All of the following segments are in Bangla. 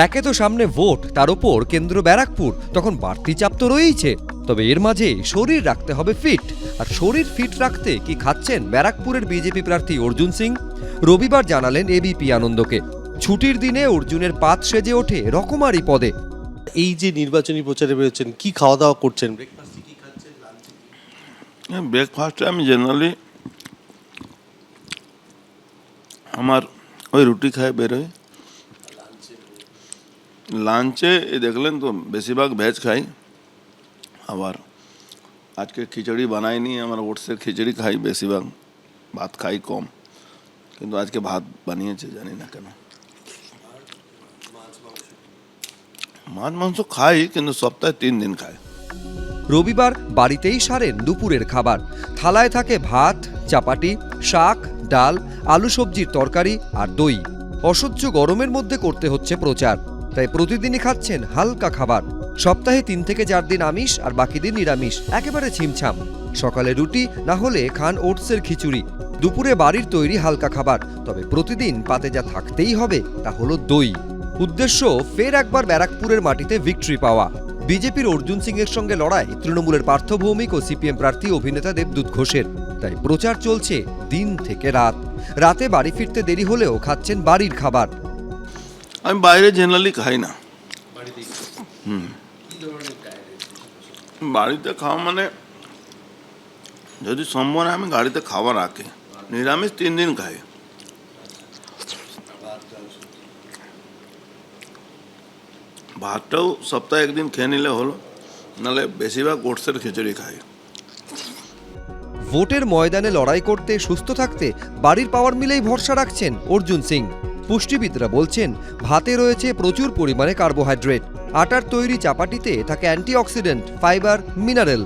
একে তো সামনে ভোট, তার ওপর কেন্দ্র ব্যারাকপুর, তখন বাড়তি চাপ তো রয়েইছে। তবে এর মাঝে শরীর রাখতে হবে ফিট। আর শরীর ফিট রাখতে কি খাচ্ছেন ব্যারাকপুরের বিজেপি প্রার্থী অর্জুন সিং? রবিবার জানালেন এবিপি আনন্দকে, ছুটির দিনে অর্জুনের পাত সেজে ওঠে রকমারি পদে। এই যে নির্বাচনী প্রচারে বেরোচ্ছেন, কি খাওয়া দাওয়া করছেন? ব্রেকফাস্টে কি খাচ্ছেন? ব্রেকফাস্টে আমি জেনারেলি আমার ওই রুটি খাই বেরোয়। লাঞ্চে দেখলেন তো বেশিরভাগ ভেজ খাই। আবার আজকে খিচুড়ি বানাইনি, আমার ওটসের খিচুড়ি খাই বেশিরভাগ, ভাত খাই কম। কিন্তু আজকে ভাত বানিয়েছে, জানি না কেন। মাছ মাংস খাই, কিন্তু সপ্তাহে 3 দিন খাই। রবিবার বাড়িতেই সারেন দুপুরের খাবার। থালায় থাকে ভাত, চাপাটি, শাক, ডাল, আলু সবজির তরকারি আর দই। অসহ্য গরমের মধ্যে করতে হচ্ছে প্রচার, তাই প্রতিদিনই খাচ্ছেন হালকা খাবার। সপ্তাহে 3 থেকে 4 দিন আমিষ আর বাকি দিন নিরামিষ, একেবারে ছিমছাম। সকালে রুটি, না হলে খান ওটসের খিচুড়ি। দুপুরে বাড়ির তৈরি হালকা খাবার, তবে প্রতিদিন পাতে যা থাকতেই হবে তা হলো দই। উদ্দেশ্য ফের একবার ব্যারাকপুরের মাটিতে ভিক্টরি পাওয়া। বিজেপির অর্জুন সিং এর সঙ্গে লড়াই তৃণমূলের পার্থ ভৌমিক ও সিপিএম প্রার্থী অভিনেতা দেবদূত ঘোষের। তাই প্রচার চলছে দিন থেকে রাত। রাতে বাড়ি ফিরতে দেরি হলেও খাচ্ছেন বাড়ির খাবার। আমি বাইরে জেনারেলি খাই না। বাড়িতে খাওয়া মানে যদি সম্ভব হয় আমি গাড়িতে খাবার রাখি। নিরামিষ 3 দিন খাই। ভাতটাও সপ্তাহে 1 দিন খেয়ে নিলে হলো, নাহলে বেশিরভাগ ওটসের খিচুড়ি খাই। ভোটের ময়দানে লড়াই করতে, সুস্থ থাকতে বাড়ির পাওয়ার মিলেই ভরসা রাখছেন অর্জুন সিং। পুষ্টিবিদরা বলছেন ভাতে রয়েছে প্রচুর পরিমাণে কার্বোহাইড্রেট। আটার তৈরি চাপাটিতে থাকে অ্যান্টিঅক্সিডেন্ট, ফাইবার, মিনারেল।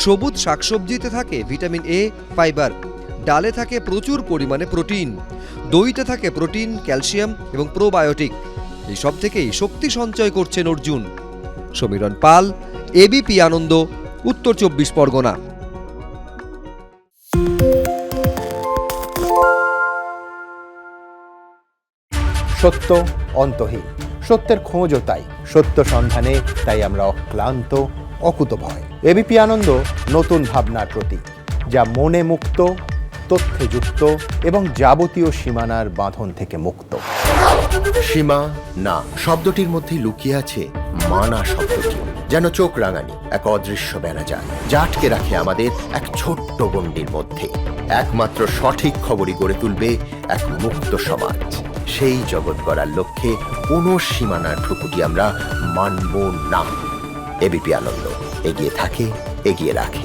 সবুজ শাকসবজিতে থাকে ভিটামিন এ, ফাইবার। ডালে থাকে প্রচুর পরিমাণে প্রোটিন। দইতে থাকে প্রোটিন, ক্যালসিয়াম এবং প্রোবায়োটিক। এই সব থেকেই শক্তি সঞ্চয় করছেন অর্জুন। সমীরণ পাল, এবিপি আনন্দ, উত্তর 24 পরগনা। সত্য অন্তহীন, সত্যের খোঁজও তাই। সত্য সন্ধানে তাই আমরা অক্লান্ত, অকুতভয়। এবিপি আনন্দ নতুন ভাবনার প্রতীক, যা মনে মুক্ত, তথ্যে যুক্ত এবং যাবতীয় সীমানার বাঁধন থেকে মুক্ত। সীমা না শব্দটির মধ্যে লুকিয়ে আছে মানা শব্দটি, যেন চোখ রাঙানি এক অদৃশ্য বেড়াজাল, যা আটকে রাখে আমাদের এক ছোট্ট গণ্ডির মধ্যে। একমাত্র সঠিক খবরই গড়ে তুলবে এক মুক্ত সমাজ। সেই জগৎ গড়ার লক্ষ্যে কোনো সীমানার ঠুকুটি আমরা মানব না। এবিপি আনন্দ এগিয়ে থাকে, এগিয়ে রাখে।